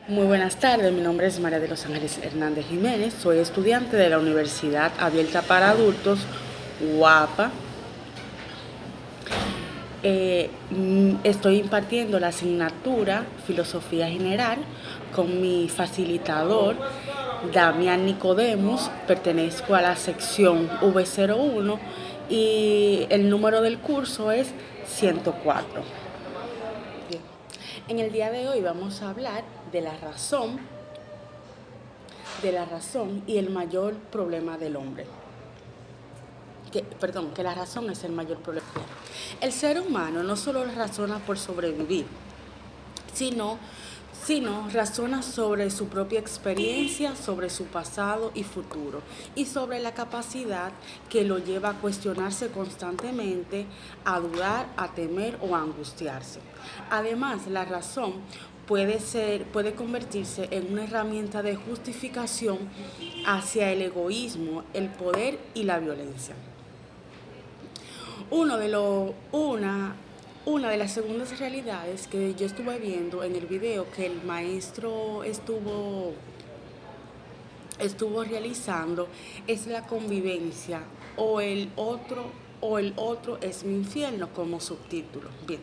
Muy buenas tardes, mi nombre es María de los Ángeles Hernández Jiménez, soy estudiante de la Universidad Abierta para Adultos, UAPA. Estoy impartiendo la asignatura Filosofía General con mi facilitador, Damián Nicodemus. Pertenezco a la sección V01 y el número del curso es 104. Bien. En el día de hoy vamos a hablar de la razón y el mayor problema del hombre. Que la razón es el mayor problema. El ser humano no solo razona por sobrevivir, sino, sino razona sobre su propia experiencia, sobre su pasado y futuro, y sobre la capacidad que lo lleva a cuestionarse constantemente, a dudar, a temer o a angustiarse. Además, la razón puede convertirse en una herramienta de justificación hacia el egoísmo, el poder y la violencia. Uno de lo, una de las segundas realidades que yo estuve viendo en el video que el maestro estuvo realizando es la convivencia o el otro es mi infierno como subtítulo. Bien,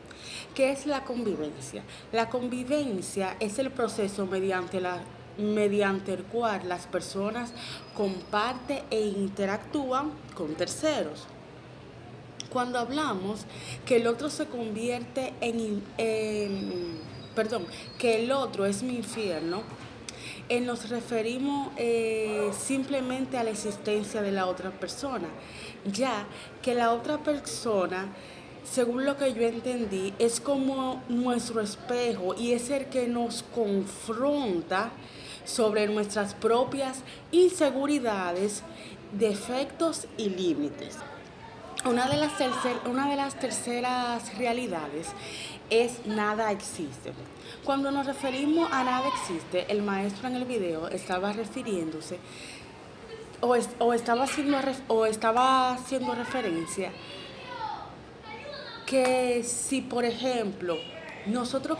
¿qué es la convivencia? La convivencia es el proceso mediante el cual las personas comparten e interactúan con terceros. Cuando hablamos que el otro se convierte perdón, que el otro es mi infierno, nos referimos simplemente a la existencia de la otra persona, ya que la otra persona, según lo que yo entendí, es como nuestro espejo y es el que nos confronta sobre nuestras propias inseguridades, defectos y límites. Una de las terceras realidades es nada existe. Cuando nos referimos a nada existe, el maestro en el video estaba refiriéndose o estaba haciendo referencia que si, por ejemplo, nosotros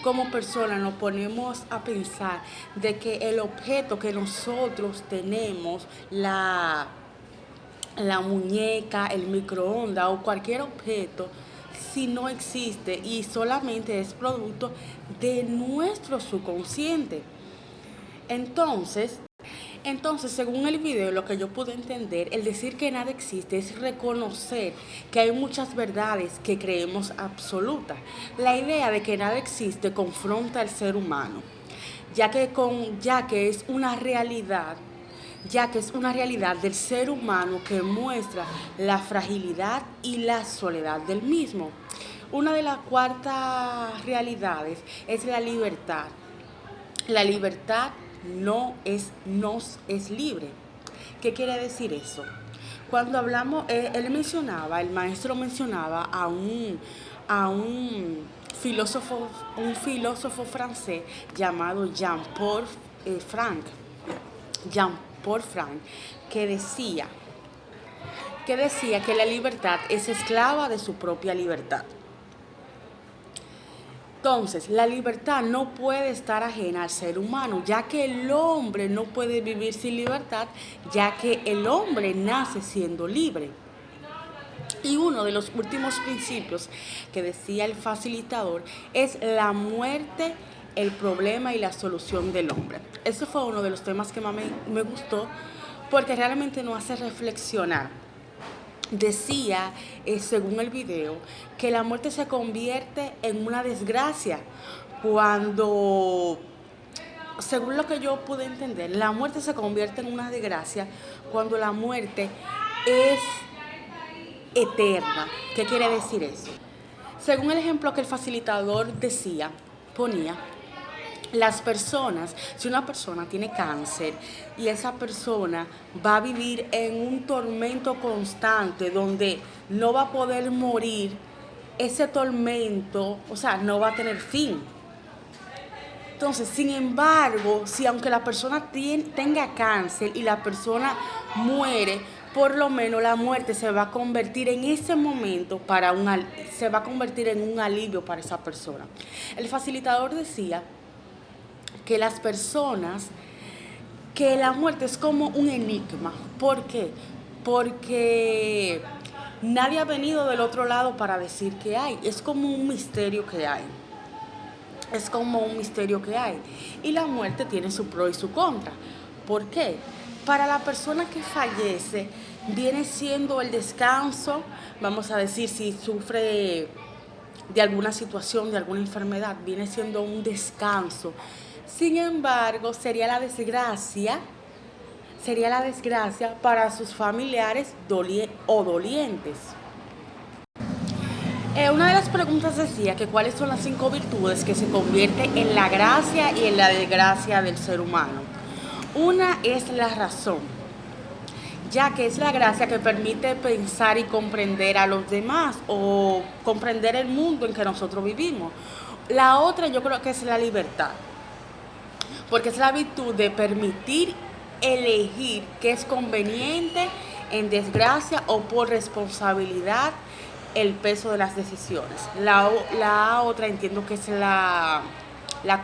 como personas nos ponemos a pensar de que el objeto que nosotros tenemos, la muñeca, el microondas o cualquier objeto, si no existe y solamente es producto de nuestro subconsciente. Entonces, según el video, lo que yo pude entender, el decir que nada existe es reconocer que hay muchas verdades que creemos absolutas. La idea de que nada existe confronta al ser humano, ya que es una realidad del ser humano que muestra la fragilidad y la soledad del mismo. Una de las cuartas realidades es la libertad. La libertad nos es libre. ¿Qué quiere decir eso? Cuando hablamos, el maestro mencionaba a un filósofo francés llamado Jean Paul Frank, que decía que la libertad es esclava de su propia libertad. Entonces, la libertad no puede estar ajena al ser humano, ya que el hombre no puede vivir sin libertad, ya que el hombre nace siendo libre. Y uno de los últimos principios que decía el facilitador es la muerte, el problema y la solución del hombre. Ese fue uno de los temas que más me gustó porque realmente nos hace reflexionar. Decía, según el video, que la muerte se convierte en una desgracia cuando, según lo que yo pude entender, la muerte se convierte en una desgracia cuando la muerte es eterna. ¿Qué quiere decir eso? Según el ejemplo que el facilitador ponía, las personas, si una persona tiene cáncer y esa persona va a vivir en un tormento constante donde no va a poder morir, ese tormento, o sea, no va a tener fin. Entonces, sin embargo, si aunque la persona tenga cáncer y la persona muere, por lo menos la muerte se va a convertir en ese momento se va a convertir en un alivio para esa persona. El facilitador decía que las personas, que la muerte es como un enigma. ¿Por qué? Porque nadie ha venido del otro lado para decir que hay. Es como un misterio que hay. Es como un misterio que hay. Y la muerte tiene su pro y su contra. ¿Por qué? Para la persona que fallece viene siendo el descanso, vamos a decir, si sufre de alguna situación, de alguna enfermedad, viene siendo un descanso. Sin embargo, sería la desgracia para sus familiares o dolientes. Una de las preguntas decía que cuáles son las 5 virtudes que se convierten en la gracia y en la desgracia del ser humano. Una es la razón, ya que es la gracia que permite pensar y comprender a los demás o comprender el mundo en que nosotros vivimos. La otra yo creo que es la libertad, porque es la virtud de permitir elegir qué es conveniente en desgracia o por responsabilidad el peso de las decisiones. La otra entiendo que es la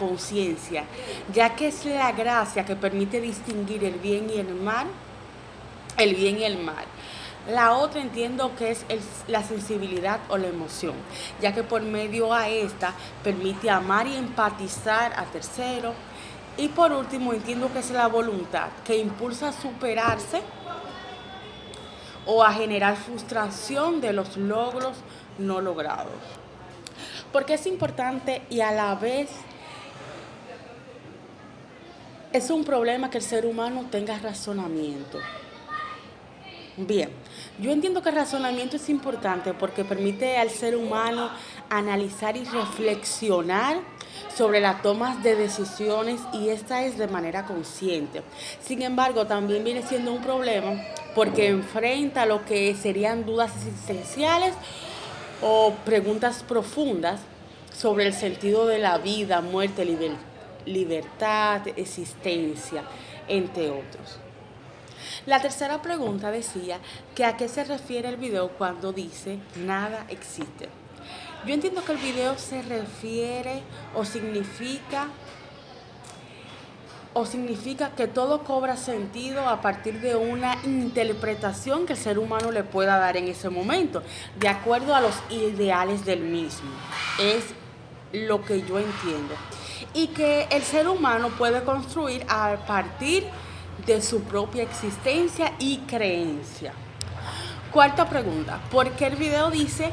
conciencia, ya que es la gracia que permite distinguir el bien y el bien y el mal. La otra entiendo que es la sensibilidad o la emoción, ya que por medio a esta permite amar y empatizar a terceros. Y por último entiendo que es la voluntad, que impulsa a superarse o a generar frustración de los logros no logrados. Porque es importante y a la vez es un problema que el ser humano tenga razonamiento. Bien, yo entiendo que el razonamiento es importante porque permite al ser humano analizar y reflexionar sobre las tomas de decisiones y esta es de manera consciente. Sin embargo, también viene siendo un problema porque enfrenta lo que serían dudas existenciales o preguntas profundas sobre el sentido de la vida, muerte, libertad, existencia, entre otros. La tercera pregunta decía que a qué se refiere el video cuando dice nada existe. Yo entiendo que el video se refiere o significa que todo cobra sentido a partir de una interpretación que el ser humano le pueda dar en ese momento, de acuerdo a los ideales del mismo. Es lo que yo entiendo. Y que el ser humano puede construir a partir de su propia existencia y creencia. Cuarta pregunta, ¿por qué el video dice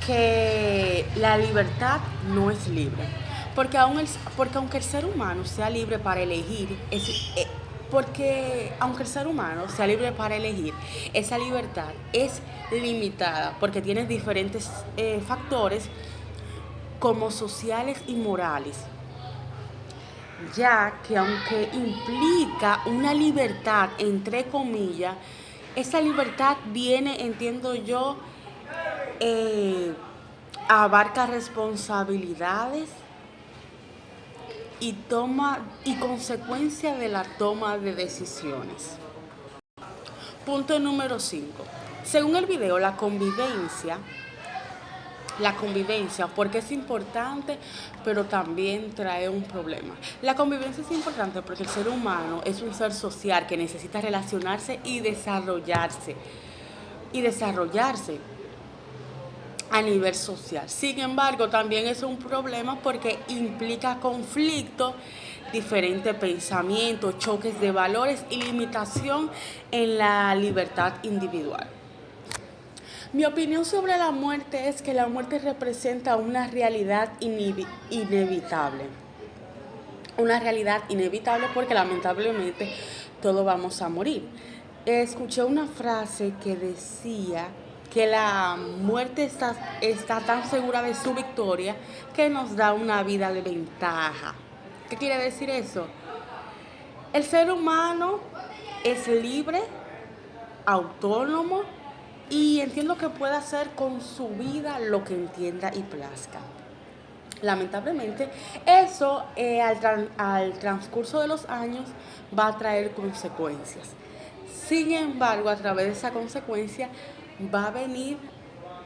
que la libertad no es libre? Porque aunque el ser humano sea libre para elegir, porque aunque el ser humano sea libre para elegir, esa libertad es limitada porque tiene diferentes factores como sociales y morales, ya que aunque implica una libertad, entre comillas, esa libertad viene, entiendo yo, abarca responsabilidades y consecuencia de la toma de decisiones. Punto número 5. Según el video, la convivencia, porque es importante, pero también trae un problema. La convivencia es importante porque el ser humano es un ser social que necesita relacionarse y desarrollarse a nivel social. Sin embargo, también es un problema porque implica conflicto, diferentes pensamientos, choques de valores y limitación en la libertad individual. Mi opinión sobre la muerte es que la muerte representa una realidad inevitable. Una realidad inevitable porque lamentablemente todos vamos a morir. Escuché una frase que decía que la muerte está tan segura de su victoria que nos da una vida de ventaja. ¿Qué quiere decir eso? El ser humano es libre, autónomo y entiendo que puede hacer con su vida lo que entienda y plazca. Lamentablemente, eso al transcurso de los años va a traer consecuencias. Sin embargo, a través de esa consecuencia va a venir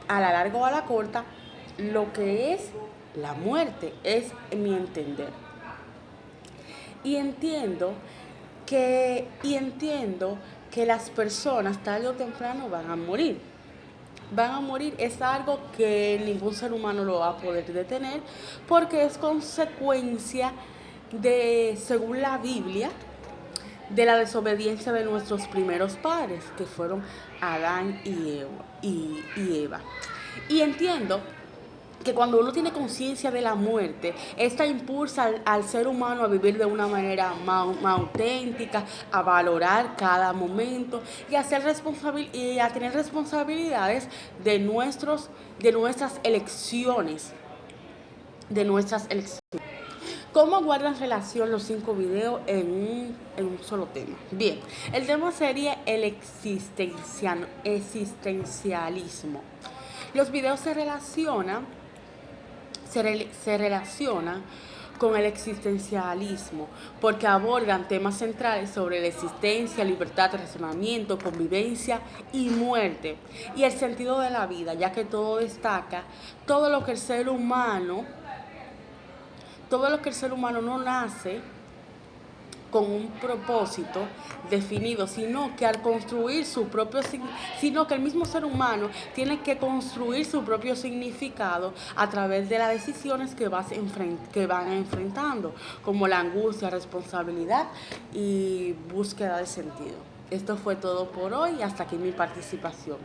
a la larga o a la corta lo que es la muerte, es mi entender. Y entiendo que las personas tarde o temprano van a morir. Van a morir, es algo que ningún ser humano lo va a poder detener porque es consecuencia de, según la Biblia, de la desobediencia de nuestros primeros padres, que fueron Adán y Eva. Y entiendo que cuando uno tiene conciencia de la muerte, esta impulsa al ser humano a vivir de una manera más auténtica, a valorar cada momento y y a tener responsabilidades de nuestras elecciones, de nuestras elecciones. ¿Cómo guardan relación los 5 videos en un solo tema? Bien, el tema sería el existencialismo. Los videos se relacionan con el existencialismo porque abordan temas centrales sobre la existencia, libertad, razonamiento, convivencia y muerte y el sentido de la vida, ya que todo destaca todo lo que el ser humano, todo lo que el ser humano no nace con un propósito definido, sino que el mismo ser humano tiene que construir su propio significado a través de las decisiones que van enfrentando, como la angustia, responsabilidad y búsqueda de sentido. Esto fue todo por hoy y hasta aquí mi participación.